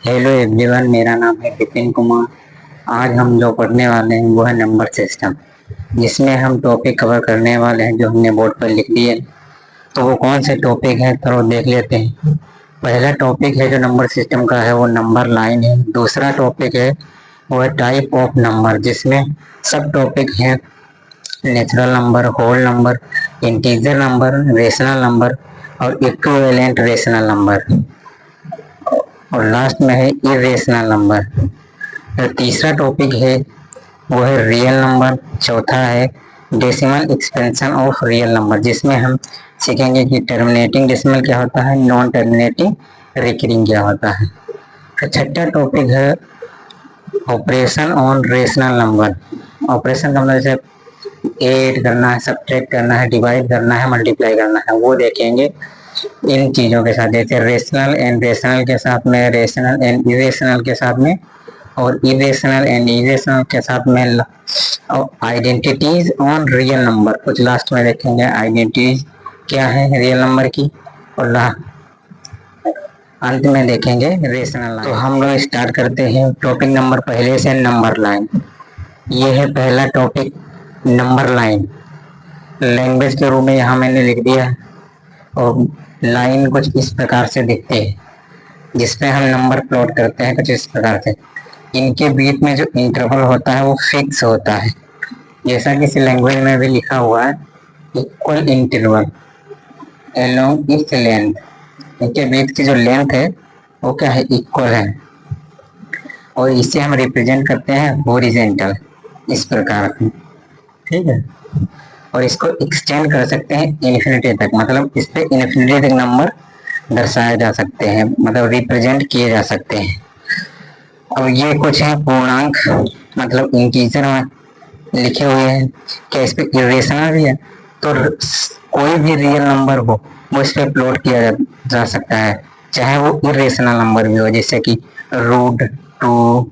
Hello everyone, मेरा नाम है विपिन कुमार। आज हम जो पढ़ने वाले हैं वो है नंबर सिस्टम, जिसमें हम टॉपिक कवर करने वाले हैं जो हमने बोर्ड पर लिख दिए। तो वो कौन से टॉपिक है तो देख लेते हैं। पहला टॉपिक है जो नंबर सिस्टम का है वो नंबर लाइन है। दूसरा टॉपिक है वो है टाइप ऑफ नंबर, जिसमें सब टॉपिक हैं natural number, whole number, integer number, rational number और इक्विवेलेंट रेशनल नंबर। और लास्ट में है इरेशनल नंबर। तो तीसरा टॉपिक है वो है रियल नंबर। चौथा है decimal expansion of real number, जिसमें हम सीखेंगे कि टर्मिनेटिंग डेसिमल क्या होता है, नॉन टर्मिनेटिंग रिकरिंग क्या होता है। तो छठा टॉपिक है operation on rational number. Operation का मतलब जैसे ऐड करना है, सब्ट्रैक्ट करना है, डिवाइड करना है, मल्टीप्लाई करना है, वो देखेंगे इन चीज़ों के साथ, जैसे रेशनल एंड रेशनल के साथ में, रेशनल एंड इरेशनल के साथ में, और इरेशनल एंड इरेशनल के साथ में, और आइडेंटिटीज ऑन रियल नंबर। कुछ लास्ट में देखेंगे आइडेंटिटीज क्या है रियल नंबर की, और अंत में देखेंगे रेशनल लाइन। तो हम लोग स्टार्ट करते हैं टॉपिक नंबर पहले से, नंबर लाइन। ये है पहला टॉपिक, नंबर लाइन। लैंग्वेज के रूप में यहाँ मैंने लिख दिया है। और लाइन कुछ इस प्रकार से दिखते हैं, जिसमें हम नंबर प्लॉट करते हैं कुछ इस प्रकार से। इनके बीच में जो इंटरवल होता है वो फिक्स होता है, जैसा कि इस लैंग्वेज में भी लिखा हुआ है, इक्वल इंटरवल अलोंग इस लेंथ। इनके बीच की जो लेंथ है वो क्या है, इक्वल है। और इसे हम रिप्रेजेंट करते हैं हॉरिजॉन्टल, इस प्रकार से, ठीक है। और इसको एक्सटेंड कर सकते हैं इन्फिनिटी तक, मतलब इस पे इन्फिनिटी तक नंबर दर्शाए जा सकते हैं, मतलब रिप्रेजेंट किए जा सकते हैं। अब ये कुछ है पूर्णांक, मतलब इंटीजर में लिखे हुए हैं। क्या इस पे इरेशनल भी है? तो कोई भी रियल नंबर हो वो इस पे प्लॉट किया जा सकता है, चाहे वो इरेशनल नंबर भी हो, जैसे कि √2,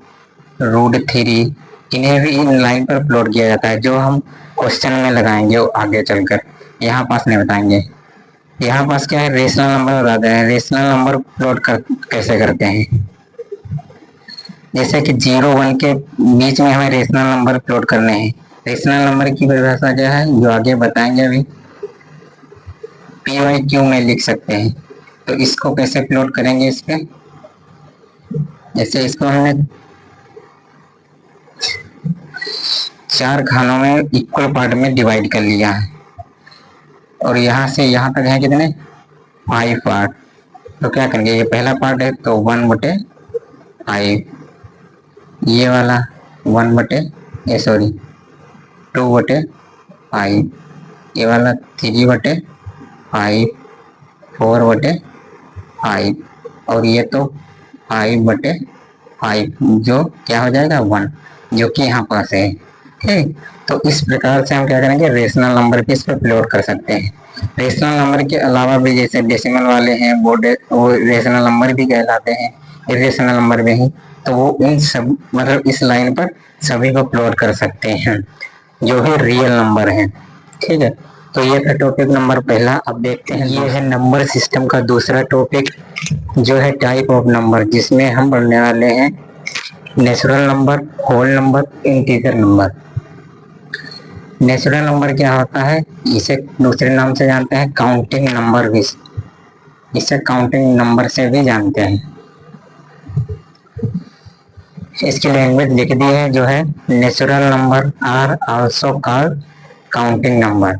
√3। इन्हें भी इन लाइन पर प्लॉट किया जाता है, जो हम क्वेश्चन में लगाएंगे आगे चलकर। यहाँ पास नहीं बताएंगे। यहाँ पास क्या है, रेशनल नंबर बताते हैं। रेशनल नंबर प्लॉट कैसे करते हैं, जैसे कि 0 1 के बीच में हमें रेशनल नंबर प्लॉट करने हैं। रेशनल नंबर की परिभाषा क्या है जो आगे बताएंगे अभी, PYQ में लिख सकते हैं। तो इसको कैसे प्लॉट करेंगे इस पे, जैसे इसको हमने 4 खानों में इक्वल पार्ट में डिवाइड कर लिया है, और यहाँ से यहाँ तक है कितने, 5 पार्ट। तो क्या करेंगे, ये पहला पार्ट है तो 1/5, ये वाला 2/5, ये वाला 3/5, 4/5, और ये तो 5/5, जो क्या हो जाएगा 1, जो कि यहाँ पास है, ठीक। तो इस प्रकार से हम क्या करेंगे, रेशनल नंबर भी इस पर प्लॉट कर सकते हैं। रेशनल नंबर के अलावा भी जैसे डेसिमल वाले हैं वो रेशनल नंबर भी कहलाते हैं, इरेशनल नंबर में ही। तो वो इन सब, मतलब इस लाइन पर सभी को प्लॉट कर सकते हैं जो भी रियल नंबर है, ठीक है। तो ये था टॉपिक नंबर पहला। अब देखते हैं, ये है नंबर सिस्टम का दूसरा टॉपिक, जो है टाइप ऑफ नंबर, जिसमें हम पढ़ने वाले हैं natural number, whole number, integer number. Natural number क्या होता है, इसे दूसरे नाम से जानते हैं काउंटिंग नंबर भी, इसे काउंटिंग नंबर से भी जानते हैं। इसकी लैंग्वेज लिख दी है जो है, natural number are also called counting number.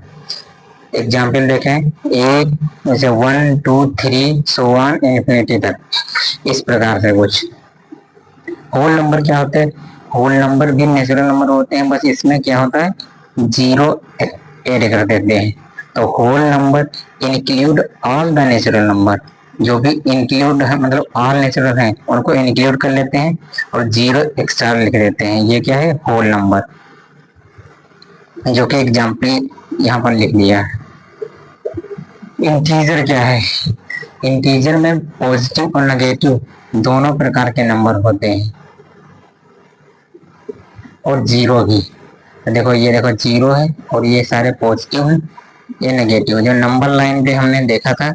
Example देखें, एक जैसे 1 2 3 सो ऑन इन्फिनिटी तक, इस प्रकार से कुछ। होल नंबर क्या होते हैं, होल नंबर भी नेचुरल नंबर होते हैं, बस इसमें क्या होता है, 0 ऐड कर देते हैं। तो whole number include all the natural number, जो भी इंक्लूड है, मतलब ऑल नेचुरल हैं उनको इंक्लूड कर लेते हैं, और 0 एक्स्ट्रा लिख देते हैं। ये क्या है, होल नंबर, जो कि एग्जाम्पल यहाँ पर लिख दिया है। इंटीजर क्या है, इंटीजर में पॉजिटिव और नेगेटिव दोनों प्रकार के नंबर होते हैं, और 0 भी। तो देखो, ये देखो 0 है, और ये सारे पॉजिटिव हैं, ये नेगेटिव। जो नंबर लाइन पे हमने देखा था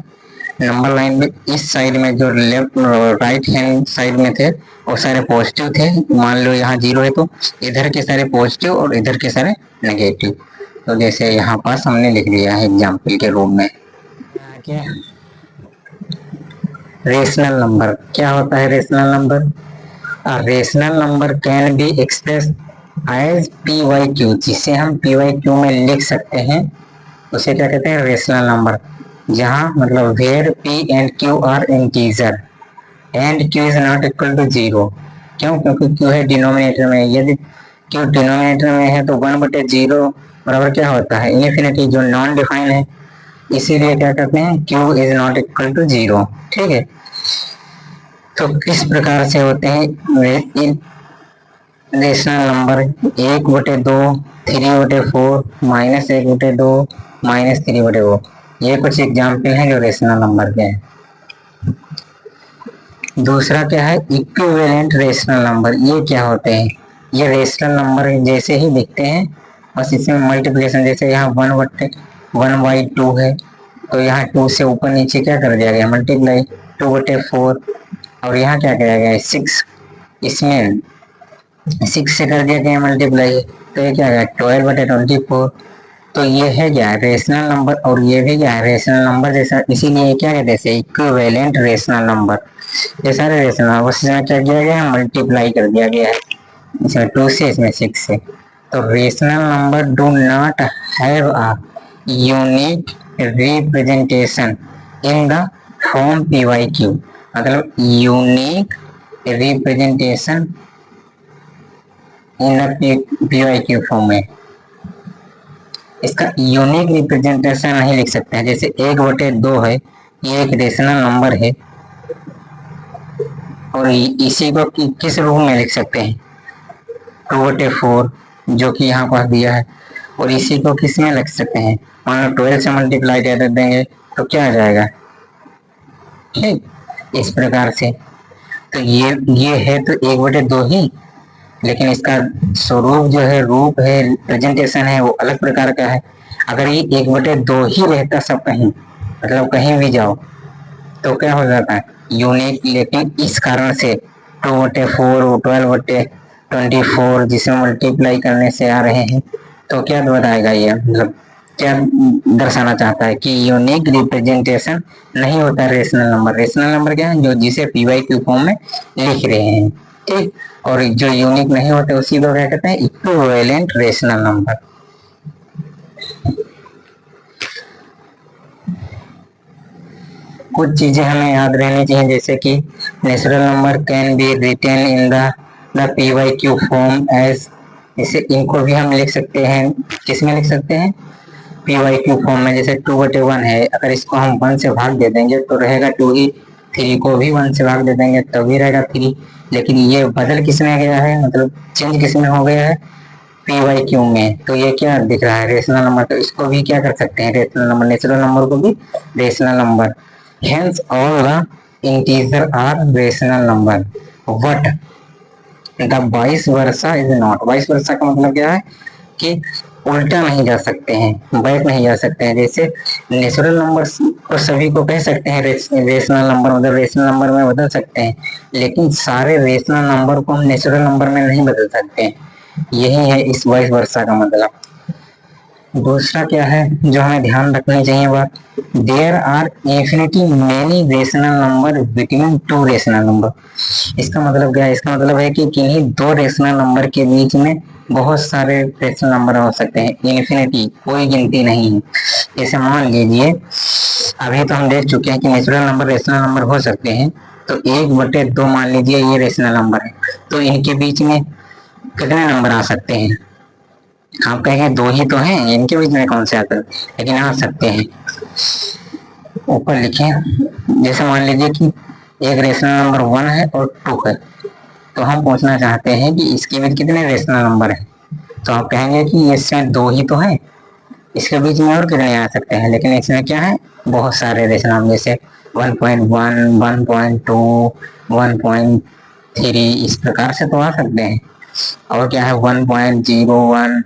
नंबर लाइन में इस साइड में जो लेफ्ट राइट हैंड साइड में थे वो सारे पॉजिटिव थे। मान लो यहाँ 0 है तो इधर के सारे पॉजिटिव और इधर के सारे नेगेटिव। तो जैसे यहाँ पास हमने लिख दिया है एग्जाम्पल के रूप में। क्या रेशनल नंबर, क्या होता है rational number? Rational number can be express as p by q, जिसे हम पी वाई क्यू में लिख सकते हैं, उसे क्या कहते हैं? Rational number. जहाँ मतलब where p and q are integer and q is not equal to 0। क्यों? क्योंकि क्यू है डिनोमिनेटर में। यदि क्यू डिनोमिनेटर में है तो 1/0 बराबर क्या होता है? इनफिनिटी, जो नॉन डिफाइन है। इसीलिए क्या कहते हैं? Q is not equal to 0। ठीक है, तो किस प्रकार से होते हैं रेशनल नंबर? 1/2, 3/4, -1/2, -3/4। ये कुछ एग्जाम्पल हैं जो रेशनल नंबर के हैं। दूसरा क्या है? Equivalent rational number. ये क्या होते हैं? ये रेशनल नंबर जैसे ही दिखते हैं, बस इसमें मल्टीप्लिकेशन, जैसे यहाँ 1/2 है तो यहाँ 2 से ऊपर नीचे क्या कर दिया गया? मल्टीप्लाई। 2/4 और यहाँ क्या किया गया है? 6, इसमें 6 से कर दिया गया मल्टीप्लाई, तो ये क्या है? 12/24। तो ये है क्या? Rational number. और ये भी क्या है? रेशनल नंबर जैसा, इसीलिए क्या कहते हैं? Equivalent rational number. ये सारे रेशनल नंबर इसमें क्या किया गया है? मल्टीप्लाई कर दिया गया है, इसमें 2 से, इसमें 6 से। तो rational number do not have a unique representation in the form P by Q. मतलब unique representation in the P by Q form में इसका यूनिक रिप्रेजेंटेशन नहीं लिख सकते हैं। जैसे 1/2 है, ये एक रेशनल नंबर है और इसी को किस रूप में लिख सकते हैं? 2/4 जो कि यहाँ पास दिया है। और इसी को किस में लिख सकते हैं? मान लो 12 से मल्टीप्लाई कर देंगे तो क्या आ जाएगा? ठीक, इस प्रकार से। तो ये है तो 1/2 ही, लेकिन इसका स्वरूप जो है, रूप है, प्रेजेंटेशन है, वो अलग प्रकार का है। अगर ये 1/2 ही रहता सब कहीं, मतलब कहीं भी जाओ, तो क्या हो जाता है? यूनिक। लेकिन इस कारण से 2/4, 12/24 जिसे मल्टीप्लाई करने से आ रहे हैं, तो क्या बताएगा ये? मतलब क्या दर्शाना चाहता है? कि यूनिक रिप्रेजेंटेशन नहीं होता रेशनल नंबर। रेशनल नंबर क्या है? जो जिसे पी वाई क्यू फॉर्म में लिख रहे हैं। ठीक, और जो यूनिक नहीं होते उसी को क्या कहते हैं? Equivalent rational number. कुछ चीजें हमें याद रहनी चाहिए, जैसे कि natural number can be written in the P by Q form as. जैसे इनको भी हम लिख सकते हैं, किसमें लिख सकते हैं? पी वाई क्यू फॉर्म में। जैसे 2/1 है, अगर इसको हम 1 से भाग दे देंगे तो रहेगा 2 ही। 3 को भी 1 से भाग दे देंगे तो भी रहेगा 3। लेकिन ये बदल किसमें गया है? मतलब चेंज किसमें हो गया है? पी वाई क्यू में। तो ये क्या दिख रहा है? Rational number. तो इसको भी क्या कर सकते हैं? Rational number. नेचुरल नंबर को भी rational number. Hence all the integer are rational number, but the vice versa is not। vice versa का मतलब क्या है? कि उल्टा नहीं जा सकते हैं, बैक नहीं जा सकते हैं। जैसे नेचुरल नंबर को सभी को कह सकते हैं रेशनल नंबर, मतलब रेशनल नंबर में बदल सकते हैं, लेकिन सारे रेशनल नंबर को हम नेचुरल नंबर में नहीं बदल सकते हैं। यही है इस वाइस वर्सा का मतलब। दूसरा क्या है जो हमें ध्यान रखना चाहिए? वह there are infinity many rational number between 2 rational number. इसका मतलब क्या है? इसका मतलब है कि किन्हीं 2 रेशनल नंबर के बीच में बहुत सारे रेशनल नंबर हो सकते हैं। इन्फिनिटी, कोई गिनती नहीं है। जैसे मान लीजिए, अभी तो हम देख चुके हैं कि नेचुरल नंबर रेशनल नंबर हो सकते हैं। तो 1/2 मान लीजिए ये रेशनल नंबर है, तो इनके बीच में कितने नंबर आ सकते हैं? आप कहेंगे 2 ही तो हैं, इनके बीच में कौन से आते हैं? लेकिन आ सकते हैं। ऊपर लिखें, जैसे मान लीजिए कि एक रेशनल नंबर 1 है और 2 है, तो हम पूछना चाहते हैं कि इसके बीच कितने रेशनल नंबर हैं। तो आप कहेंगे कि इसमें 2 ही तो है, इसके बीच में और कितने आ सकते हैं? लेकिन इसमें क्या है? बहुत सारे रेशनल नंबर, जैसे 1.1, 1.2, 1.3, इस प्रकार से तो आ सकते हैं। और क्या है? 1.01,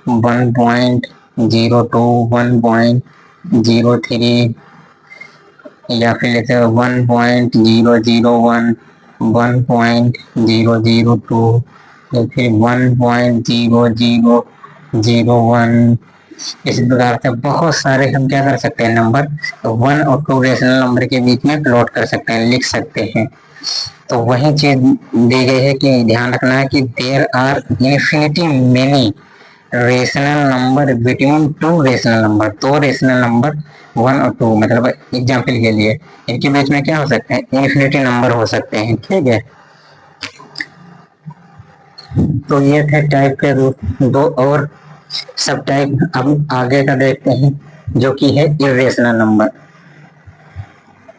1.02, 1.03, या फिर लेते 1.001, 1.002, या फिर 1.0001। इस प्रकार से बहुत सारे हम क्या कर सकते हैं नंबर, तो 1 और 2 रेशनल नंबर के बीच में प्लॉट कर सकते हैं, लिख सकते हैं। तो वही चीज दी गई है कि ध्यान रखना है कि there are infinity many rational number between two rational number, दो रेशनल नंबर 1 और 2, मतलब एग्जाम्पल के लिए इनके बीच में क्या हो सकते हैं, इन्फिनिटी नंबर हो सकते हैं। ठीक है, तो ये थे टाइप के रूप दो, और सब टाइप अब आगे का देखते हैं जो कि है इरेशनल नंबर,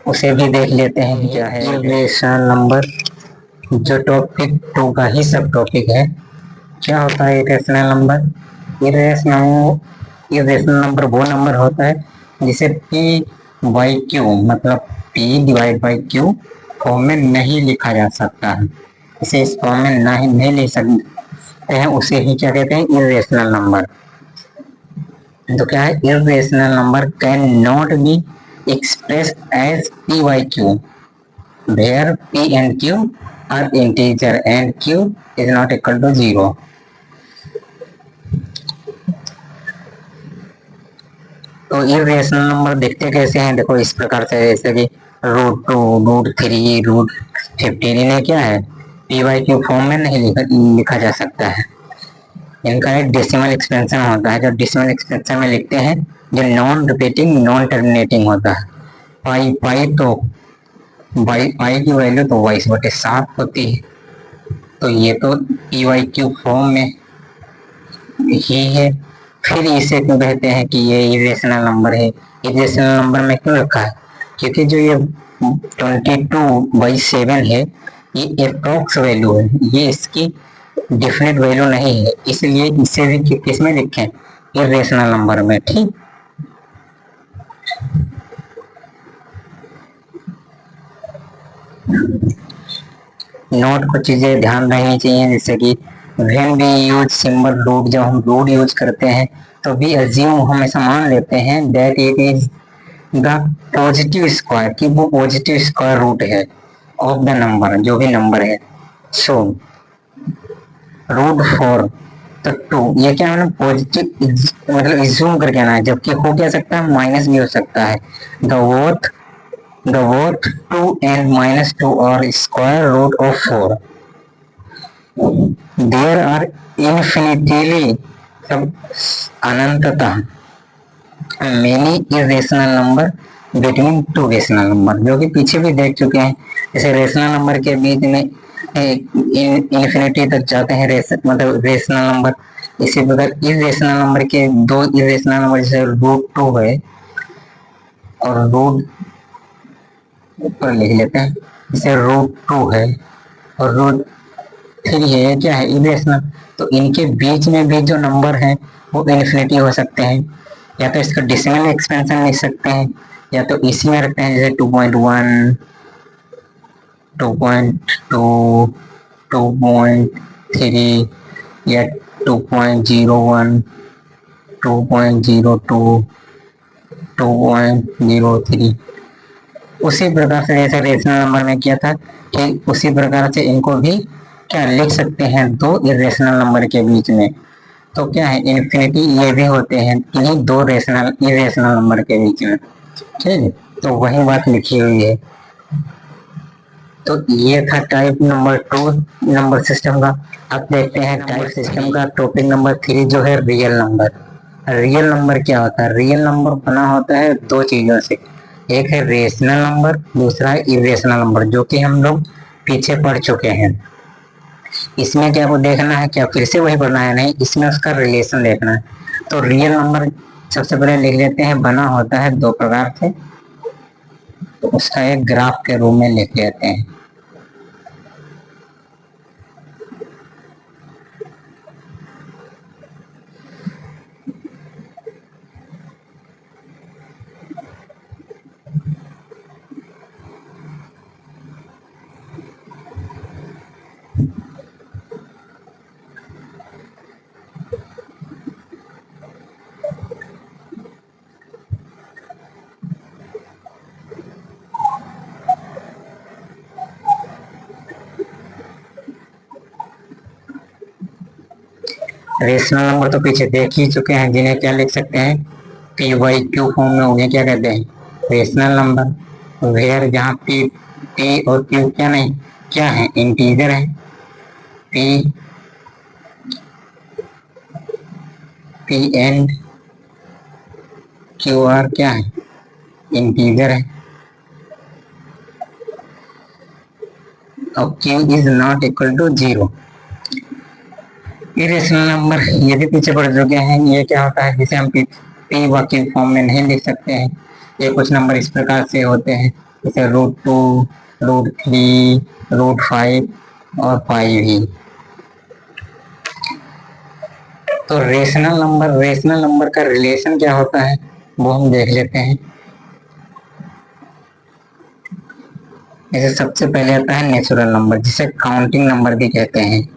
उसे भी देख लेते हैं क्या है इरेशनल नंबर, जो टॉपिक 2 का ही सब टॉपिक है। क्या होता है इरेशनल नंबर? इरेशनल नंबर वो नंबर होता है जिसे पी बाई क्यू, मतलब P divide by Q form में नहीं लिखा जा सकता है, इसे इस फॉर्म में नहीं लिख सकते हैं, उसे ही क्या कहते हैं, इरेशनल नंबर। तो क्या है, irrational number can not be expressed as p by q where p and q are integer and q is not equal to 0। तो इरेशनल नंबर दिखते कैसे हैं, देखो इस प्रकार से, जैसे कि √2, √3, √15, इन्हें क्या है, पी वाई क्यू फॉर्म में नहीं लिखा जा सकता है। इनका एक डेसिमल एक्सपेंशन होता है, जो डेसिमल एक्सपेंशन में लिखते हैं, जो नॉन रिपीटिंग नॉन टर्मिनेटिंग होता है। पाई पाई तो पाई की वैल्यू तो 22/7 होती है, तो ये तो पी वाई क्यू फॉर्म में ही है। फिर इसे क्यों कहते हैं कि ये इरेशनल नंबर है? इरेशनल नंबर में क्यों रखा है? क्योंकि जो ये 22/7 है, ये अप्रोक्स वैल्यू है, ये इसकी डेफिनेट वैल्यू नहीं है, इसलिए इसे भी किस में लिखें, इरेशनल नंबर में। ठीक, नोट कुछ चीजें ध्यान रखनी चाहिए, जैसे कि when we use symbol root, जब हम रूट यूज करते हैं तो भी अज्यूम हमेशा मान लेते हैं that it is the positive square, कि वो पॉजिटिव स्क्वायर रूट है ऑफ द नंबर, जो भी नंबर है। सो √4 तो 2, ये क्या है ना, पॉजिटिव मतलब इज्यूम करके आना है, जबकि हो क्या सकता है, माइनस भी हो सकता है। The both 2 and -2 are square root of 4। There are infinitely, सब अनंतता, many irrational number between two rational number, जो कि पीछे भी देख चुके हैं, जैसे रेशनल नंबर के बीच में इन्फिनिटी तक जाते हैं, मतलब रेशनल नंबर। इसी प्रकार इरेशनल नंबर के दो इरेशनल नंबर, जैसे √2 है और रूट ऊपर लिख लेते हैं, जैसे √2 है और √3 है, क्या है, इरेशनल। तो इनके बीच में भी जो नंबर है वो इन्फिनिटी हो सकते हैं, या तो इसका डेसिमल एक्सपेंशन लिख सकते हैं, या तो इसी में रखते हैं, जैसे 2.1, 2.2, 2.3, या 2.01, 2.02, 2.03। उसी प्रकार से जैसे रेशनल नंबर में किया था, कि उसी प्रकार से इनको भी क्या लिख सकते हैं, दो इरेशनल नंबर के बीच में। तो क्या है, इन्फिनिटी ये भी होते हैं इन्हीं दो रेशनल इरेशनल नंबर के बीच में। ठीक है, तो वही बात लिखी हुई है। तो ये था टाइप नंबर 2 नंबर सिस्टम का। अब देखते हैं टाइप सिस्टम का टॉपिक नंबर 3, जो है रियल नंबर। रियल नंबर क्या होता है? रियल नंबर बना होता है दो चीजों से, एक है रेशनल नंबर, दूसरा है इरेशनल नंबर, जो कि हम लोग पीछे पढ़ चुके हैं। इसमें क्या वो देखना है, क्या फिर से वही पढ़ना है? नहीं, इसमें उसका रिलेशन देखना है। तो रियल नंबर सबसे पहले लिख लेते हैं, बना होता है दो प्रकार से, तो उसका एक ग्राफ के रूप में लिख लेते हैं। रेशनल नंबर तो पीछे देख ही चुके हैं, जिन्हें क्या लिख सकते हैं, पी वाई क्यू फॉर्म में, उन्हें क्या कहते हैं, रेशनल नंबर। वेयर जहाँ पी पी और क्यू क्या नहीं, क्या है, इंटीजर है। P p and q are क्या है, इंटीजर है। और q is not equal to 0। Irrational number ये भी पीछे पड़ चुके हैं। ये क्या होता है, जिसे हम पी व क्यू फॉर्म में नहीं लिख सकते हैं। ये कुछ नंबर इस प्रकार से होते हैं, जैसे √2, √3, √5 और 5 भी। तो रेशनल नंबर का रिलेशन क्या होता है वो हम देख लेते हैं। जैसे सबसे पहले आता है नेचुरल नंबर, जिसे काउंटिंग नंबर भी कहते हैं।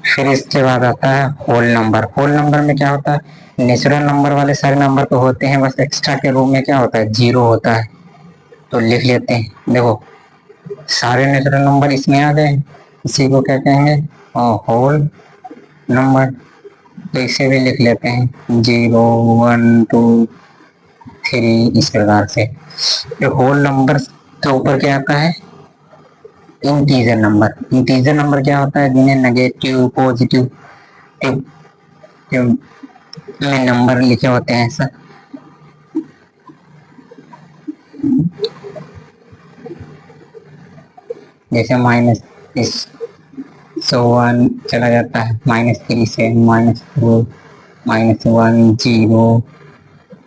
फिर इसके बाद आता है होल नंबर। होल नंबर में क्या होता है, नेचुरल नंबर वाले सारे नंबर तो होते हैं, बस एक्स्ट्रा के रूप में क्या होता है, 0 होता है। तो लिख लेते हैं, देखो सारे नेचुरल नंबर इसमें आ गए, इसी को क्या कहेंगे, होल नंबर। तो इसे भी लिख लेते हैं 0, 1, 2, 3 इस प्रकार से। तो होल नंबर के ऊपर क्या आता है, इंटीजर नंबर। इंटीजर नंबर क्या होता है, जिन्हें नेगेटिव पॉजिटिव में नंबर लिखे होते हैं ऐसा। जैसे माइनस इस 1 चला जाता है, -3 से -4, -1, 0,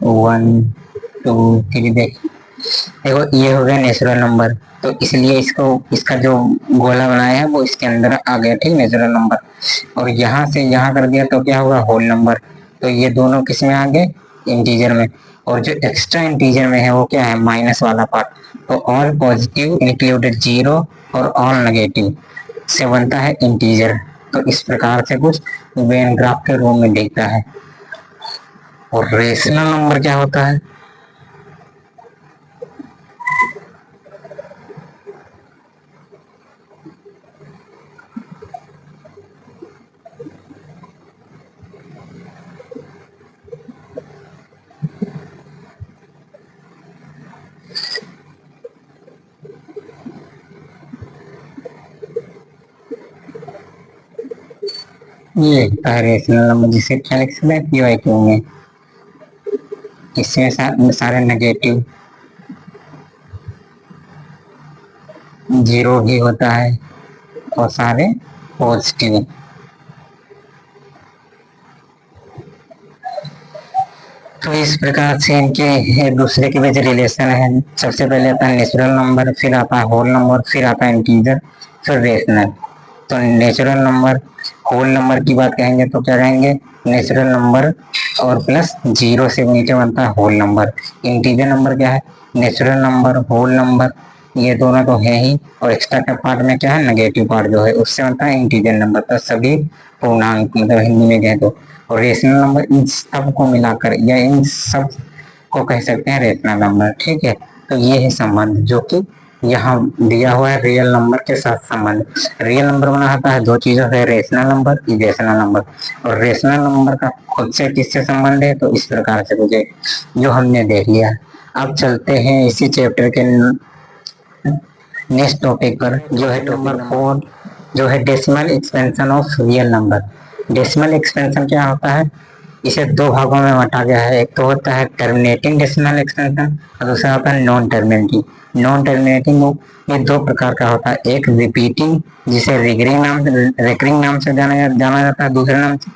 1, 2, 3। देखो ये हो गया नेचुरल नंबर, तो इसलिए इसका जो गोला बनाया है वो इसके अंदर आ गया, ठीक, नेचुरल नंबर। और यहाँ से यहाँ कर दिया तो क्या होगा, होल नंबर। तो ये दोनों किस में आ गए, इंटीजर में। और जो एक्स्ट्रा इंटीजर में है वो क्या है, माइनस वाला पार्ट। तो ऑल पॉजिटिव इंक्लूडेड 0 और ऑल नेगेटिव से बनता है इंटीजर। तो इस प्रकार से कुछ वेन ग्राफ के रूप में दिखता है। और रेशनल नंबर क्या होता है, ये रेशनल नंबर, जिसे क्या लिख सकते हैं, पी वाई क्यू में। इसमें सारे नेगेटिव 0 भी होता है और सारे पॉजिटिव। तो इस प्रकार से इनके एक दूसरे के बीच रिलेशन है। सबसे पहले आता है नेचुरल नंबर, फिर आता है होल नंबर, फिर आता है इंटीजर, फिर रेशनल। तो नेचुरल नंबर, होल नंबर की बात कहेंगे तो क्या कहेंगे, नेचुरल नंबर और प्लस 0 से नीचे बनता है होल नंबर। इंटीजर नंबर क्या है, नेचुरल नंबर, होल नंबर, ये दोनों तो है ही, और एक्स्ट्रा का पार्ट में क्या है, नेगेटिव पार्ट जो है उससे बनता है इंटीजर नंबर। तो सभी पूर्णांक, मतलब हिंदी में कहें तो। और रेशनल नंबर इन सब को मिलाकर या इन सब को कह सकते हैं रेशनल नंबर, ठीक है। तो ये है संबंध जो कि यहाँ दिया हुआ है, रियल नंबर के साथ संबंध। रियल नंबर बना होता है दो चीजों से, रेशनल नंबर, इरेशनल नंबर। और रेशनल नंबर का खुद से किससे संबंध है, तो इस प्रकार से मुझे जो हमने देख लिया। अब चलते हैं इसी चैप्टर के नेक्स्ट टॉपिक पर, जो है नंबर 4, जो है decimal expansion of real number. Decimal expansion क्या होता है, इसे दो भागों में बांटा गया है। एक तो होता है टर्मिनेटिंग डेसिमल एक्सपेंशन और दूसरा होता है नॉन टर्मिनेटिंग। नॉन टर्मिनेटिंग ये दो प्रकार का होता है, एक रिपीटिंग जिसे रिकरिंग नाम से जाना जाता है दूसरे नाम से,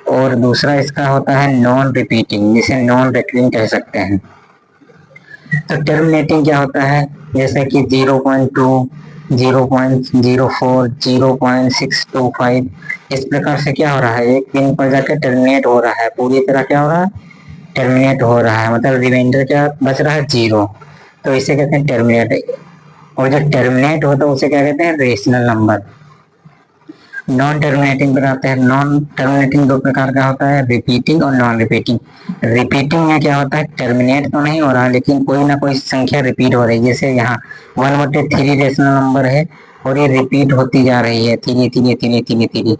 और दूसरा इसका होता है नॉन रिपीटिंग जिसे नॉन रिकरिंग कह सकते हैं। तो टर्मिनेटिंग क्या होता है, जैसे कि 0.2, 0.04, 0.625, इस प्रकार से क्या हो रहा है, एक पिन पर जाकर टर्मिनेट हो रहा है, पूरी तरह क्या हो रहा है, टर्मिनेट हो रहा है, मतलब रिमाइंडर क्या बच रहा है, 0। तो इसे कहते हैं टर्मिनेट। और जो टर्मिनेट होता है उसे क्या कहते हैं, रेशनल नंबर। नॉन टर्मिनेटिंग पर आते हैं। नॉन टर्मिनेटिंग दो प्रकार का होता है, रिपीटिंग और नॉन रिपीटिंग। रिपीटिंग में क्या होता है, टर्मिनेट तो नहीं हो रहा लेकिन कोई ना कोई संख्या रिपीट हो रही है। जैसे यहाँ 1/3 रेशनल नंबर है और ये रिपीट होती जा रही है, धीरे धीरे धीरे धीरे धीरे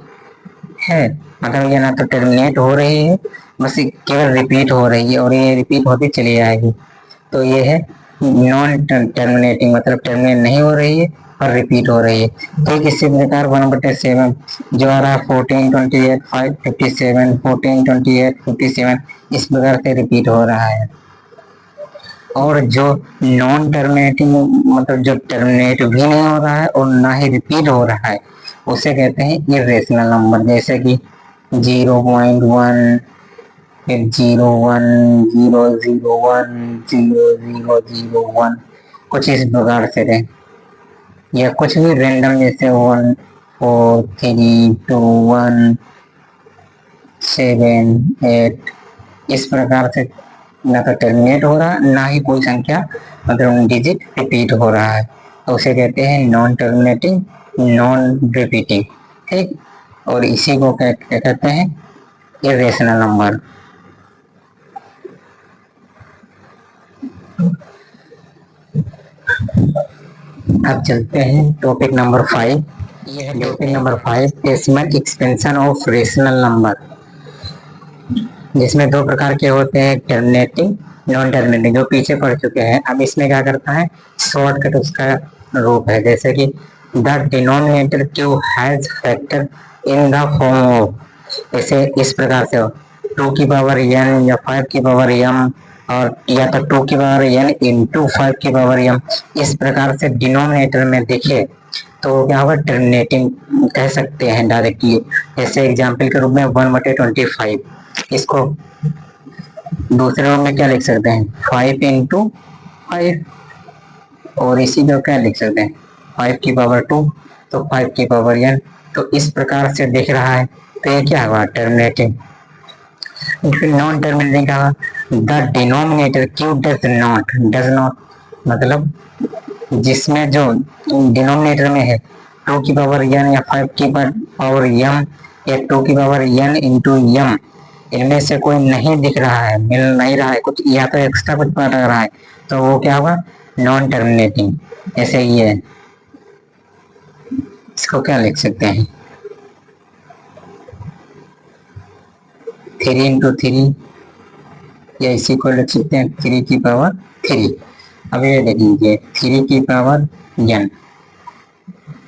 है। मतलब ये ना तो टर्मिनेट हो रही है, बस केवल रिपीट हो रही है और ये रिपीट होती चली जाएगी। तो ये है नॉन टर्मिनेटिंग, मतलब टर्मिनेट नहीं हो रही है और रिपीट हो रही है। ठीक इसी प्रकार 1/7 जो आ रहा है 14, 28, 5, 57, 14, 28, 57 इस प्रकार से रिपीट हो रहा है। और जो नॉन टर्मिनेटिंग मतलब जो टर्मिनेट भी नहीं हो रहा है और ना ही रिपीट हो रहा है उसे कहते हैं इरेशनल नंबर। जैसे कि 0.1, फिर 0.1, 0.001, 0.001 कुछ इस प्रकार से रहे, या कुछ भी रेंडम जैसे 1, 4, 3, 2, 1, 7, 8 इस प्रकार से ना तो टर्मिनेट हो रहा ना ही कोई संख्या मतलब डिजिट रिपीट हो रहा है, तो उसे कहते हैं नॉन टर्मिनेटिंग, नॉन रिपीटिंग। ठीक, और इसी को क्या कहते हैं, इरेशनल नंबर। अब चलते हैं टॉपिक नंबर 5। यह topic number 5, decimal expansion of rational number, जिसमें दो प्रकार के होते हैं, टर्मिनेटिंग, नॉन टर्मिनेटिंग, जो पीछे पढ़ चुके हैं। अब इसमें क्या करता है, शॉर्टकट उसका रूप है। जैसे कि the denominator Q has factor in the form of, जैसे इस प्रकार से हो 2 की पावर n या 5 की पावर m, और या तो 2 की पावर n इंटू 5 की पावर m, इस प्रकार से डिनोमिनेटर में दिखे तो क्या होगा, टर्मिनेटिंग कह सकते हैं डायरेक्टली। जैसे एग्जाम्पल के रूप में 1/25, इसको दूसरे रूप में क्या लिख सकते हैं, 5 इंटू 5, और इसी को क्या लिख सकते हैं 5 की पावर 2, तो 5 की पावर n, तो इस प्रकार से दिख रहा है, तो ये क्या हुआ, टर्मिनेटिंग। फिर नॉन टर्मिनेटिंग का, the denominator Q does not मतलब जिसमें जो डिनोमिनेटर में है 2 की पावर n या 5 की पावर m या 2 की पावर n इंटू m, इनमें से कोई नहीं दिख रहा है, मिल नहीं रहा है कुछ, या तो एक्स्ट्रा कुछ पड़ रहा है, तो वो क्या होगा, नॉन टर्मिनेटिंग। ऐसे ही है, इसको क्या लिख सकते हैं, 3 इंटू 3, या इसी को लिख सकते हैं 3 की पावर 3। अब ये देखिए 3 की पावर n,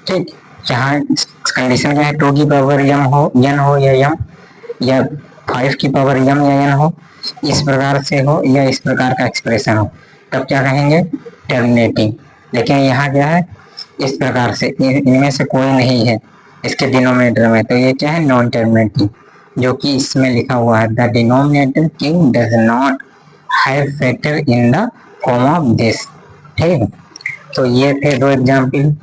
ठीक, जहाँ कंडीशन क्या है 2 की पावर m हो, n हो या m, या 5 की पावर m या n हो, इस प्रकार से हो या इस प्रकार का एक्सप्रेशन हो, तब क्या कहेंगे, टर्मिनेटिंग। लेकिन यहाँ क्या है, इस प्रकार से इनमें से कोई नहीं है इसके डिनोमिनेटर में, तो ये क्या है, नॉन टर्मिनेटिंग, जो कि इसमें लिखा हुआ है, the denominator Q does not have factor in the form of this. ठीक, तो ये थे दो एग्जाम्पल।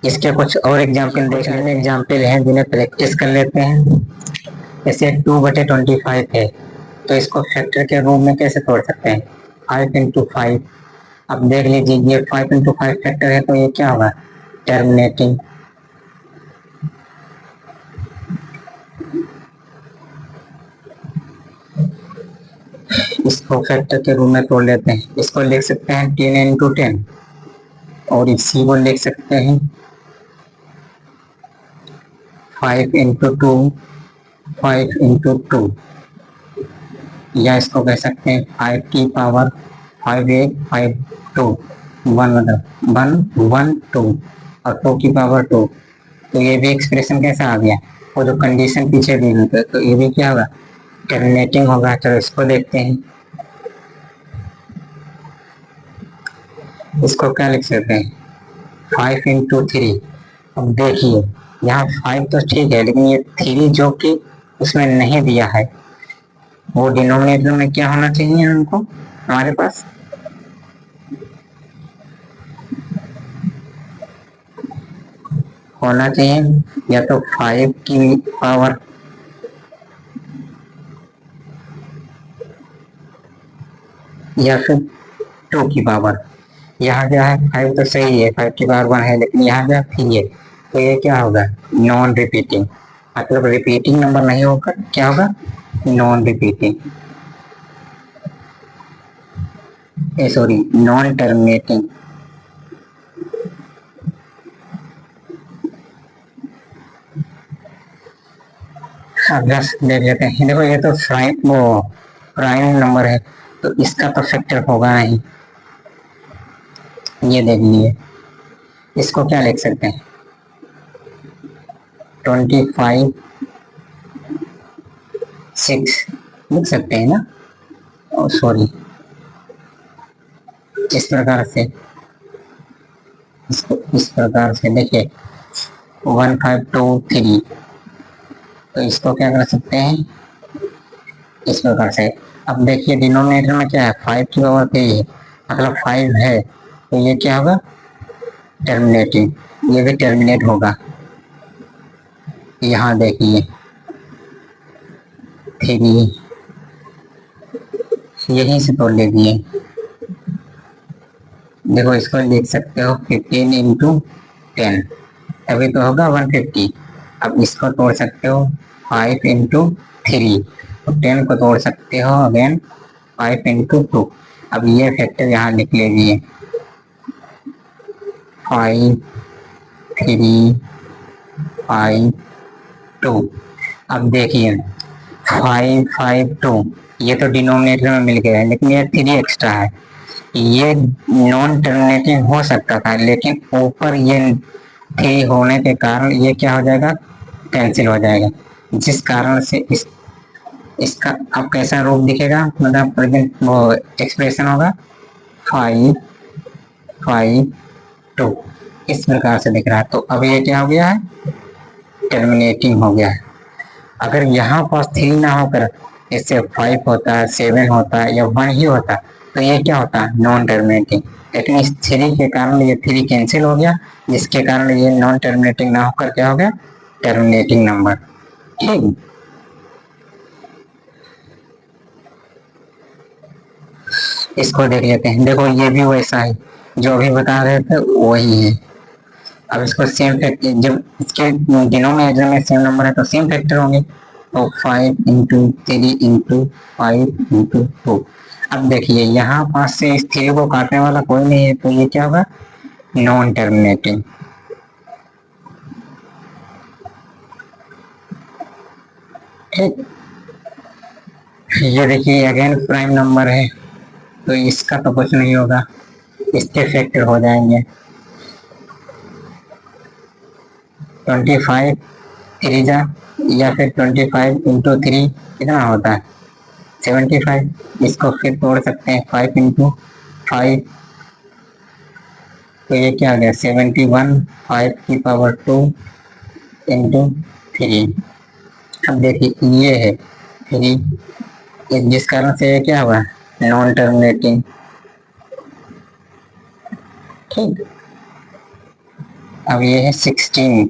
इसके कुछ और एग्जाम्पल देख लेते हैं, एग्जाम्पल हैं जिन्हें प्रैक्टिस कर लेते हैं। जैसे 2/25 है, तो इसको फैक्टर के रूप में कैसे तोड़ सकते हैं, 5 इंटू 5। अब देख लीजिए ये 5 इंटू 5 फैक्टर है, तो ये क्या होगा, टर्मिनेटिंग। इसको फैक्टर के रूप में तोड़ लेते हैं, इसको लिख सकते हैं 10 इंटू 10, और इसी को लिख सकते हैं 5 इंटू 2, 5 इंटू 2, या इसको कह सकते हैं 5 की पावर 5 1 5 2 1, मतलब 1 1 2, और 2 की पावर 2, तो ये भी एक्सप्रेशन कैसा आ गया, वो जो कंडीशन पीछे दी हुई, तो ये भी क्या होगा, टर्मिनेटिंग होगा। चलो इसको देखते हैं, इसको क्या लिख सकते हैं, 5 इंटू 3। अब देखिए यहाँ 5 तो ठीक है, लेकिन ये 3 जो कि उसमें नहीं दिया है, वो डिनोमिनेटर में क्या होना चाहिए हमको, हमारे पास होना चाहिए या तो 5 की पावर या फिर 2 की पावर, यहाँ क्या है 5 तो सही है, 5 की पावर 1 है, लेकिन यहाँ क्या 3 है, तो ये क्या होगा नॉन रिपीटिंग, मतलब रिपीटिंग नंबर नहीं होगा, क्या होगा non repeating, sorry non terminating. अब जस्ट देख लेते हैं, देखो ये तो प्राइम नंबर है, तो इसका तो फैक्टर होगा नहीं, ये देख लिए, इसको क्या लिख सकते हैं 25 6 लिख सकते हैं ना, सॉरी इस प्रकार से, इसको इस प्रकार से देखिए 1523, तो इसको क्या कर सकते हैं इस प्रकार से। अब देखिए डिनोमिनेटर में क्या है 5 की पावर 3 मतलब 5 है, तो ये क्या होगा टर्मिनेटिंग, ये भी टर्मिनेट होगा। यहाँ देखिए 3 यहीं से तोड़ लीजिए, देखो इसको लिख सकते हो 15 इंटू 10, तभी तो होगा 150। अब इसको तोड़ सकते हो 5 इंटू 3, तो 10 को तोड़ सकते हो अगेन 5 इंटू 2। अब ये फैक्टर यहाँ लिख लीजिए 5 3 5 2। अब देखिए 5 5 2 ये तो डिनोमिनेटर में मिल गया है, लेकिन ये 3 एक्स्ट्रा है, ये नॉन टर्मिनेटिंग हो सकता था, लेकिन ऊपर ये 3 होने के कारण ये क्या हो जाएगा कैंसिल हो जाएगा, जिस कारण से इसका अब कैसा रूप दिखेगा, मतलब प्रेजेंट वो एक्सप्रेशन होगा 5 5 2 इस प्रकार से दिख रहा है। तो अब ये क्या हो गया है टर्मिनेटिंग हो गया है। अगर यहाँ पास 3 ना होकर इससे 5 होता, 7 होता या 1 ही होता, तो ये क्या होता नॉन टर्मिनेटिंग, लेकिन इस 3 के कारण ये 3 कैंसिल हो गया, जिसके कारण ये नॉन टर्मिनेटिंग ना होकर क्या हो गया टर्मिनेटिंग नंबर। ठीक, इसको देख लेते हैं, देखो ये भी वैसा है जो अभी बता रहे थे वही है। अब इसको सेम फैक्टर, जब इसके डिनोमिनेटर में सेम नंबर है तो सेम फैक्टर होंगे, तो 5 इंटू 3 इंटू 5 इंटू 2। अब देखिए यहाँ पास से इस 3 को काटने वाला कोई नहीं है, तो ये क्या होगा नॉन टर्मिनेटिंग। ठीक, ये देखिए अगेन प्राइम नंबर है, तो इसका तो कुछ नहीं होगा, इसके फैक्टर हो जाएंगे 25 3 जा, या फिर 25 इंटू 3 कितना होता है 75, इसको फिर तोड़ सकते हैं 5 इंटू 5, तो ये क्या आ गया 71 5 की पावर 2 इंटू 3। अब देखिए ये है 3, जिस कारण से ये क्या हुआ नॉन टर्मिनेटिंग। ठीक, अब ये है 16,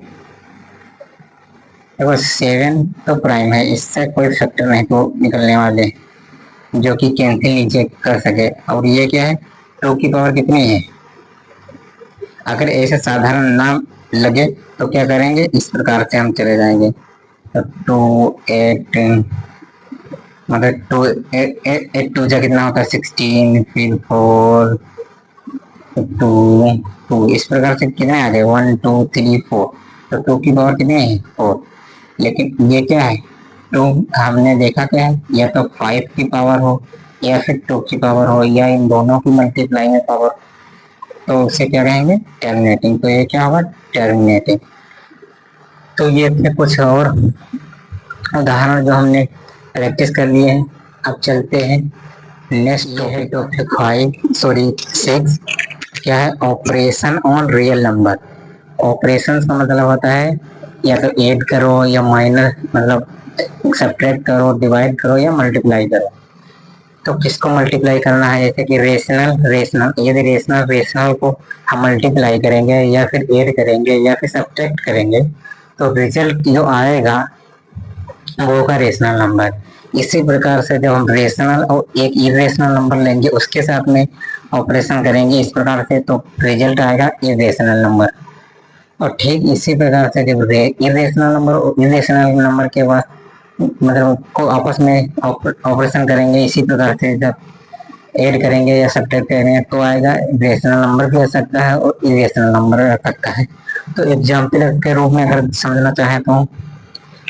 देखो 7 तो प्राइम है, इससे कोई फैक्टर नहीं तो निकलने वाले जो कि कैंसिल नीचे कर सके, और ये क्या है 2 की पावर कितनी है। अगर ऐसे साधारण नाम लगे तो क्या करेंगे इस प्रकार से हम चले जाएंगे, तो 2 8 मतलब 2 8 2 जा कितना होता है 16, फिर 4 2 2 इस प्रकार से कितने आ गए 1 2 3 4, तो 2 की पावर कितनी है 4। लेकिन ये क्या है 2 हमने देखा क्या है, या तो 5 की पावर हो या फिर 2 की पावर हो, या इन दोनों की मल्टीप्लाई में पावर, तो उसे क्या कहेंगे टर्मिनेटिंग। तो ये क्या होगा टर्मिनेटिंग। तो ये थे कुछ और उदाहरण जो हमने प्रैक्टिस कर लिए हैं। अब चलते हैं नेक्स्ट, ये है टॉपिक 6, क्या है operation on real number. Operation का मतलब होता है या तो ऐड करो या माइनस, मतलब सब्ट्रैक्ट करो, डिवाइड करो या मल्टीप्लाई करो। तो किसको मल्टीप्लाई करना है, जैसे कि रेशनल, यदि रेशनल को हम मल्टीप्लाई करेंगे या फिर ऐड करेंगे या फिर सब्ट्रैक्ट करेंगे, तो रिजल्ट जो आएगा वो होगा रेशनल नंबर। इसी प्रकार से जब हम रेशनल और एक इरेशनल नंबर लेंगे उसके साथ में ऑपरेशन करेंगे इस प्रकार से, तो रिजल्ट आएगा इरेशनल नंबर। और ठीक इसी प्रकार से जब इरेशनल नंबर और इरेशनल नंबर के बाद मतलब को आपस में ऑपरेशन करेंगे, इसी प्रकार से जब ऐड करेंगे या सब्ट्रैक्ट करेंगे तो आएगा रेशनल नंबर भी आ सकता है और इरेशनल नंबर आ सकता है। तो एग्जाम्पल के रूप में अगर समझना चाहें तो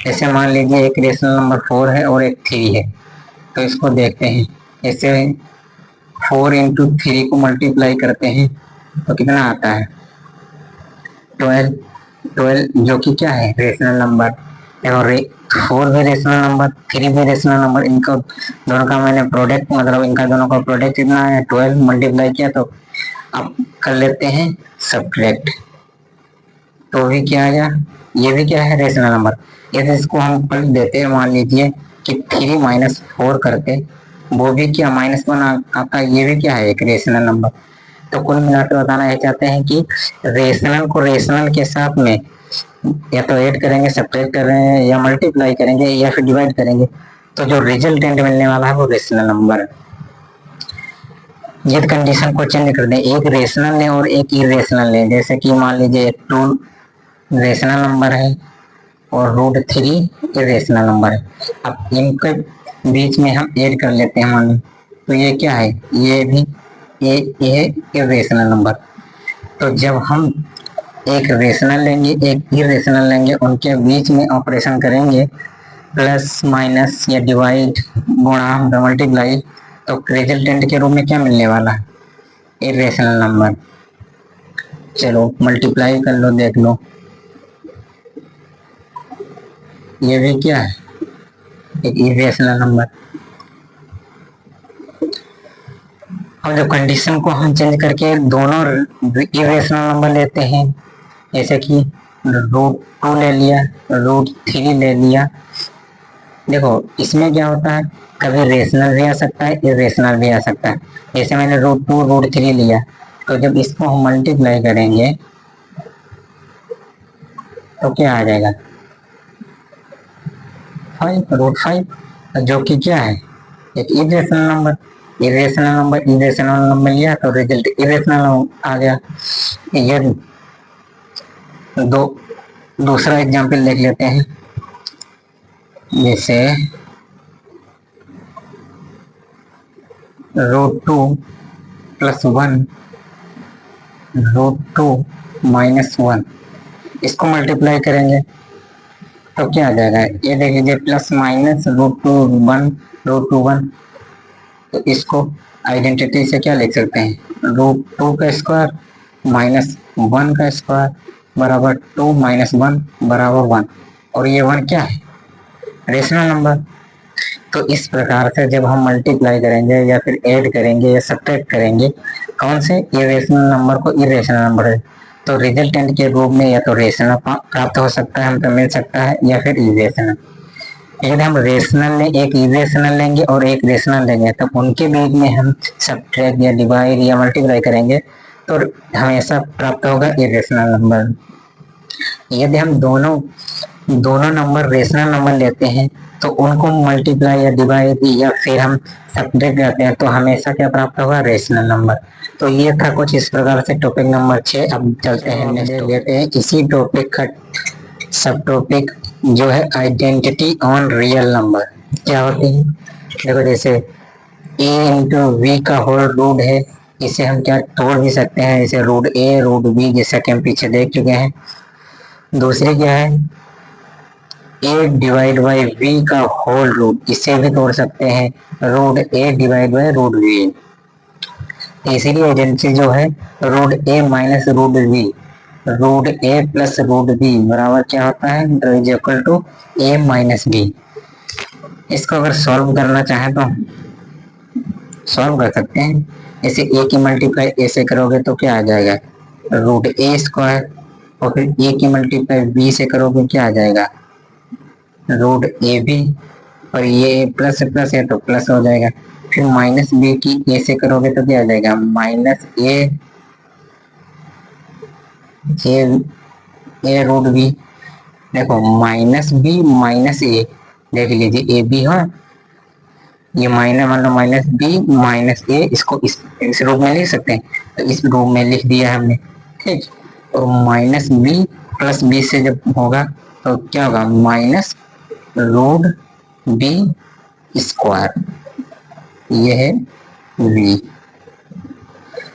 ऐसे मान लीजिए एक रेशनल नंबर 4 है और एक 3 है, तो इसको देखते हैं। ऐसे 4 इंटू 3 को मल्टीप्लाई करते हैं तो कितना आता है 12 जो कि क्या है रेशनल नंबर। और 4 भी रेशनल नंबर 3 भी रेशनल नंबर, इनको दोनों का मैंने प्रोडक्ट मतलब इनका दोनों का प्रोडक्ट कितना है 12 मल्टीप्लाई किया, तो अब कर लेते हैं सब्ट्रैक्ट, तो भी क्या आ गया, ये भी क्या है रेशनल नंबर। यदि इसको हम पलट देते हैं, मान लीजिए कि 3 माइनस 4 करते, वो भी क्या -1 आता, ये भी क्या है एक रेशनल नंबर। तो कुल मिलाकर बताना ये चाहते हैं कि रेशनल को रेशनल के साथ में या तो ऐड करेंगे, सब्ट्रैक्ट करेंगे या मल्टीप्लाई करेंगे या फिर डिवाइड करेंगे, तो जो रिजल्टेंट मिलने वाला है वो रेशनल नंबर है। यदि कंडीशन को चेंज कर दें, एक रेशनल लें और एक इरेशनल लें, जैसे कि मान लीजिए 2 रेशनल नंबर है और √3 इरेशनल नंबर है। अब इनके बीच में हम ऐड कर लेते हैं, मान तो ये क्या है, ये भी ये इरेशनल नंबर। तो जब हम एक रेशनल लेंगे एक इरेशनल लेंगे, उनके बीच में ऑपरेशन करेंगे प्लस माइनस या डिवाइड गुणा मल्टीप्लाई, तो रिजल्टेंट के रूप में क्या मिलने वाला है इरेशनल नंबर। चलो मल्टीप्लाई कर लो, देख लो, ये भी क्या है एक इरेशनल नंबर। और जब कंडीशन को हम चेंज करके दोनों इरेशनल नंबर लेते हैं, जैसे कि √2 ले लिया, √3 ले लिया, देखो इसमें क्या होता है कभी रेशनल भी आ सकता है इरेशनल भी आ सकता है। जैसे मैंने √2 √3 लिया, तो जब इसको हम मल्टीप्लाई करेंगे तो क्या आ जाएगा 5 √5, जो कि क्या है एक इरेशनल नंबर। इरेशनल नंबर लिया तो रिजल्ट इरेशनल आ गया। ये दूसरा एग्जाम्पल देख लेते हैं, जैसे √2 + 1 √2 - 1, इसको मल्टीप्लाई करेंगे तो क्या आ जाएगा, ये देख लीजिए प्लस माइनस √2 1, तो इसको आइडेंटिटी से क्या लिख सकते हैं, √2 का स्क्वायर -1 का स्क्वायर बराबर 2 - 1 बराबर 1, और ये 1 क्या है रेशनल नंबर। तो इस प्रकार से जब हम मल्टीप्लाई करेंगे या फिर ऐड करेंगे या सब्ट्रैक्ट करेंगे कौन से इरेशनल नंबर को इरेशनल नंबर है, तो रिजल्टेंट के रूप में या तो रेशनल प्राप्त हो सकता है, हमको मिल सकता है, या फिर इरेशनल। यदि हम रेशनल लें एक इरेशनल लेंगे और एक रेशनल लेंगे, तब उनके बीच में हम सब्ट्रैक्ट या डिवाइड या मल्टीप्लाई करेंगे तो हमेशा प्राप्त होगा इरेशनल नंबर। यदि हम दोनों नंबर रेशनल नंबर लेते हैं तो उनको मल्टीप्लाई या डिवाइड या फिर हम सब्ट्रैक्ट करते हैं तो हमेशा क्या प्राप्त होगा रेशनल नंबर। तो ये था कुछ इस प्रकार से टॉपिक नंबर 6। अब चलते हैं लेते हैं इसी टॉपिक का सब टॉपिक जो है आइडेंटिटी ऑन रियल नंबर क्या होती है। देखो जैसे a इंटू वी का होल रूट है, इसे हम क्या तोड़ भी सकते हैं, जैसे √a √b जैसा कि हम पीछे देख चुके हैं। दूसरी क्या है a डिवाइड बाई v का होल रूट, इसे भी तोड़ सकते हैं √a डिवाइड बाई √v। तीसरी आइडेंटिटी जो है √a minus √v, √a plus √b बराबर क्या होता है is equal to a minus b। इसको अगर सॉल्व करना चाहें तो सॉल्व कर सकते हैं। जैसे a की मल्टीप्लाई a से करोगे तो क्या आ जाएगा √a स्क्वायर, और फिर a की मल्टीप्लाई b से करोगे क्या आ जाएगा √ab, और ये प्लस प्लस है तो प्लस हो जाएगा। फिर माइनस b की a से करोगे तो क्या आ जाएगा माइनस a √b। देखो माइनस b माइनस a, देख लीजिए a b है ये माइनस मान लो माइनस बी माइनस ए, इसको इस रूप में लिख सकते हैं, तो इस रूप में लिख दिया हमने। ठीक, और माइनस बी प्लस बी से जब होगा तो क्या होगा, माइनस रूट बी स्क्वायर, ये है बी।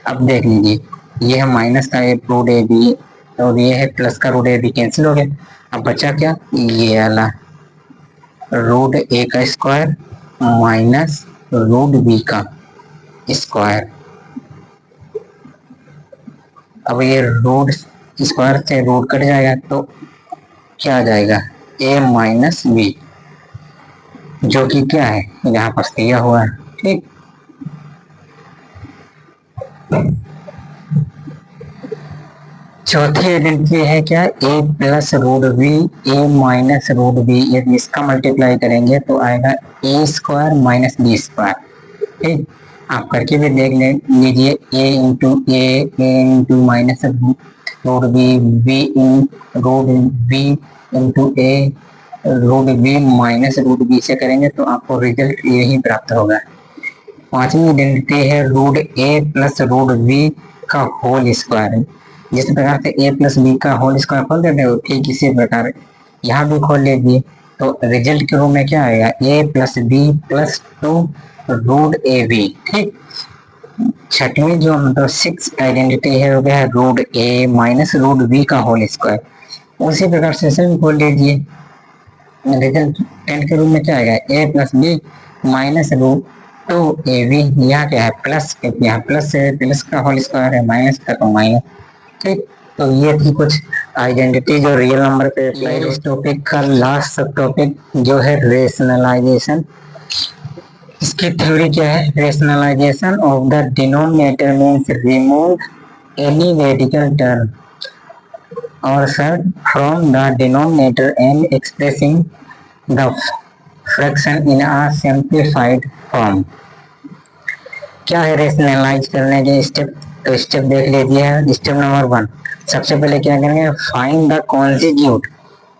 अब देख लीजिए, ये है माइनस का रूट ए बी और ये है प्लस का रूट ए बी, कैंसिल हो गया। अब बचा क्या, ये वाला रूट ए का स्क्वायर माइनस रूट बी का स्क्वायर। अब ये रूट स्क्वायर से रूट कट जाएगा तो क्या आ जाएगा, ए माइनस बी, जो कि क्या है यहाँ पर दिया हुआ है। ठीक, चौथी आइडेंटिटी है क्या, A plus root B A minus root B, यदि इसका मल्टीप्लाई करेंगे तो आएगा A square minus B square. ठीक, आप करके भी देख लीजिए, A into minus root B, B in root B into A root B minus root B से करेंगे तो आपको रिजल्ट यही प्राप्त होगा। पांचवी आइडेंटिटी है रूट ए प्लस रूट बी का होल स्क्वायर। जिस प्रकार से ए प्लस बी का होल स्क्वायर खोल देते हो, ठीक इसी प्रकार यहाँ भी खोल लीजिए, तो रिजल्ट के रूप में क्या आएगा, A plus B plus two root A B. ठीक, छठवीं जो मतलब सिक्स आइडेंटिटी है वो है root A minus root B का होल स्क्वायर। उसी प्रकार से इसे भी खोल लीजिए, रिजल्ट 10 के रूप में क्या आएगा, A plus B minus root two A B. यहाँ क्या है प्लस, क्योंकि यहाँ प्लस है, प्लस का होल स्क्वायर है, माइनस का तो माइनस। ठीक, तो ये थी कुछ आइडेंटिटी जो रियल नंबर पे अप्लाई। इस टॉपिक का लास्ट सब टॉपिक जो है रेशनलाइजेशन। इसकी थ्योरी क्या है, rationalization of the denominator means remove any radical term or surd from the denominator and expressing the fraction in a simplified form. क्या है रेशनलाइज करने के स्टेप, तो स्टेप देख लीजिए। स्टेप नंबर 1, सबसे पहले क्या करेंगे, फाइंड द कॉन्जिग्यूट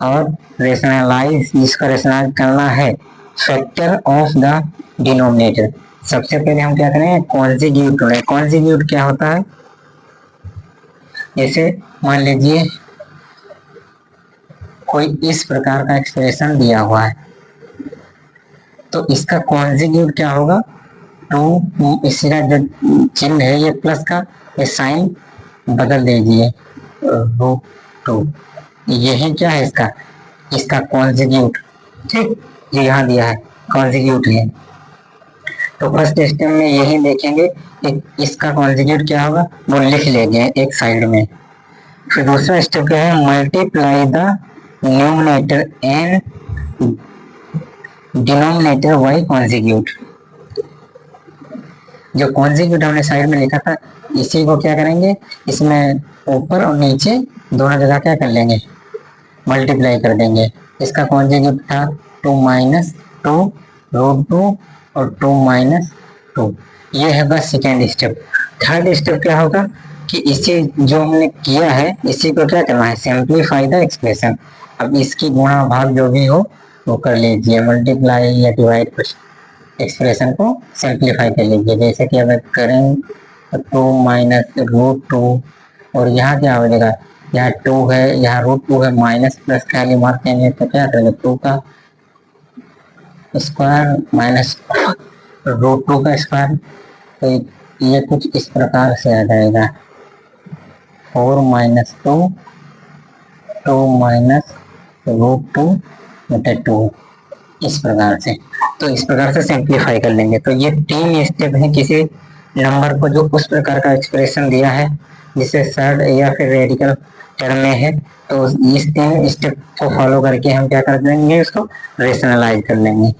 और रेशनलाइज, जिसका रेशनलाइज करना है फैक्टर ऑफ द डिनोमिनेटर। सबसे पहले हम क्या करेंगे, कॉन्जिग्यूट ढूंढे। कॉन्जिग्यूट क्या होता है, जैसे मान लीजिए कोई इस प्रकार का एक्सप्रेशन दिया हुआ है, तो इसका कॉन्जिग्यूट क्या होगा, टू, इसका जो चिन्ह है ये प्लस का, ये साइन बदल दीजिए, रूट टू, यही क्या है इसका, इसका कॉन्जिग्यूट। ठीक, ये यहाँ दिया है कॉन्जिग्यूट है, तो फर्स्ट स्टेप में यही देखेंगे इसका कॉन्जिग्यूट क्या होगा, वो लिख लेंगे एक साइड में। फिर दूसरा स्टेप क्या है, multiply the numerator and denominator by conjugate. जो कॉन्जिग्यूट हमने साइड में लिखा था, इसी को क्या करेंगे, इसमें ऊपर और नीचे दोनों जगह क्या कर लेंगे, मल्टीप्लाई कर देंगे। इसका कॉन्जिग्यूट था 2 माइनस 2 रूट 2 और 2 माइनस 2। ये है बस सेकेंड स्टेप। थर्ड स्टेप क्या होगा कि इसे जो हमने किया है इसी को क्या करना है, सिंप्लीफाई द एक्सप्रेशन। अब इसकी गुणा भाग जो भी हो वो कर लीजिए, मल्टीप्लाई या डिवाइड, कुछ एक्सप्रेशन को सिंप्लीफाई कर लीजिए। जैसे कि अगर करें 2 माइनस रूट 2 और यहाँ क्या हो जाएगा, यहाँ 2 है, यहाँ रूट 2 है, माइनस प्लस खाली मार्क देंगे तो क्या करेंगे, 2 का स्क्वायर माइनस रूट 2 का स्क्वायर, तो ये कुछ इस प्रकार से आ जाएगा, 4 माइनस 2 2 माइनस रूट 2 बटा 2, इस प्रकार से। तो इस प्रकार से सिंप्लीफाई कर लेंगे। तो ये 3 स्टेप है किसी नंबर को जो उस प्रकार का एक्सप्रेशन दिया है जिसे सर्ड या फिर रेडिकल टर्म में है, तो इस 3 स्टेप को फॉलो करके हम क्या कर देंगे, उसको रेशनलाइज कर लेंगे।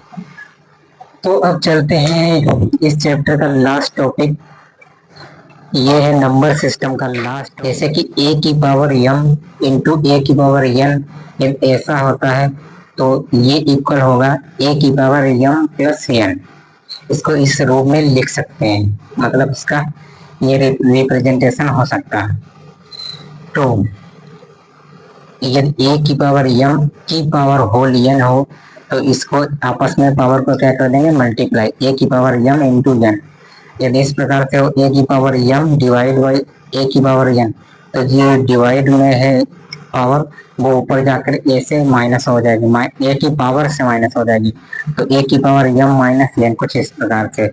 तो अब चलते हैं इस चैप्टर का लास्ट टॉपिक, ये है नंबर सिस्टम का लास्ट। जैसे कि a की पावर m इंटू a की पावर n, जब ऐसा होता है तो ये इक्वल होगा a की पावर m प्लस n। इसको इस रूप में लिख सकते हैं, मतलब इसका ये रिप्रेजेंटेशन हो सकता है। तो यदि a की पावर m की पावर होल n हो तो इसको आपस में पावर को क्या कर देंगे, मल्टीप्लाई, ए की पावर m इंटू n। यदि इस प्रकार से ए की पावर m डिवाइड बाई ए की पावर n, तो जो डिवाइड में है पावर वो ऊपर जाकर ए से माइनस हो जाएगी, ए की पावर से माइनस हो जाएगी, तो ए की पावर m माइनस n, कुछ इस प्रकार से।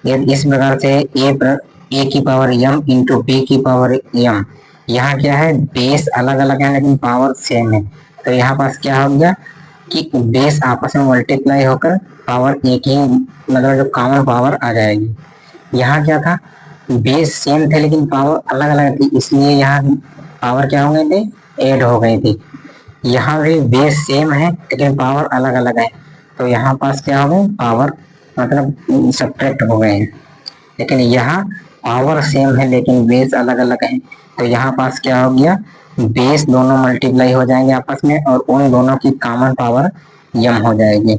इस प्रकार से ए की पावर m इंटू बी की पावर m, यहाँ क्या है, बेस अलग अलग है लेकिन पावर सेम है, तो यहाँ पास क्या हो गया कि बेस आपस में मल्टीप्लाई होकर पावर एक ही, मतलब जो कॉमन पावर आ जाएगी। यहाँ क्या था, बेस सेम थे लेकिन पावर अलग अलग थी, इसलिए यहाँ पावर क्या हो गई थी, ऐड हो गई थी। यहाँ भी बेस सेम है लेकिन पावर अलग अलग है, तो यहाँ पास क्या हो गए, पावर मतलब सब्ट्रैक्ट हो गए हैं। लेकिन यहाँ पावर सेम है लेकिन बेस अलग अलग है, तो यहाँ पास क्या हो गया, बेस दोनों मल्टीप्लाई हो जाएंगे आपस में और उन दोनों की कॉमन पावर m हो जाएगी।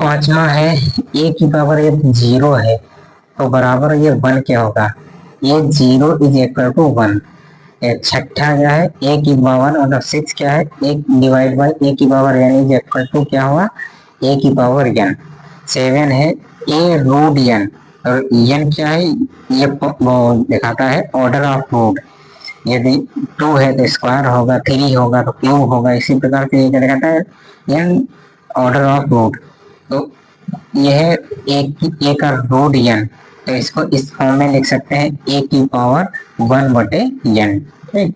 पांचवा है a की पावर ये 0 है तो बराबर ये 1 क्या होगा, ये 0 इज इक्वल टू 1। छठा क्या है, a की पावर मतलब 6 क्या है, 1 डिवाइड बाई a की power n is equal to क्या हुआ, a की पावर n। 7 है a रूट n, और n क्या है, ये दिखाता है ऑर्डर ऑफ रूट, यदि 2 है तो स्क्वायर होगा, 3 होगा तो क्यूब होगा, इसी प्रकार से ये क्या दिखाता है, n ऑर्डर ऑफ रूट। तो यह a का रूट n, तो इसको इस फॉर्म में लिख सकते हैं a की पावर 1 बटे n। ठीक।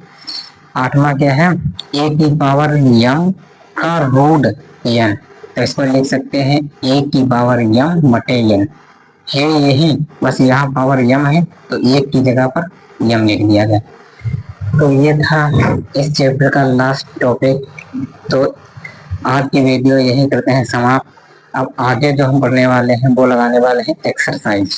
आठवां क्या है, a की पावर m का रूट n, तो इसको लिख सकते हैं a की पावर m बटे n है, यही बस यहाँ पावर m है तो एक की जगह पर m लिख दिया गया। तो ये था इस चैप्टर का लास्ट टॉपिक। तो आज की वीडियो यही करते हैं समाप्त। अब आगे जो हम पढ़ने वाले हैं वो लगाने वाले हैं एक्सरसाइज।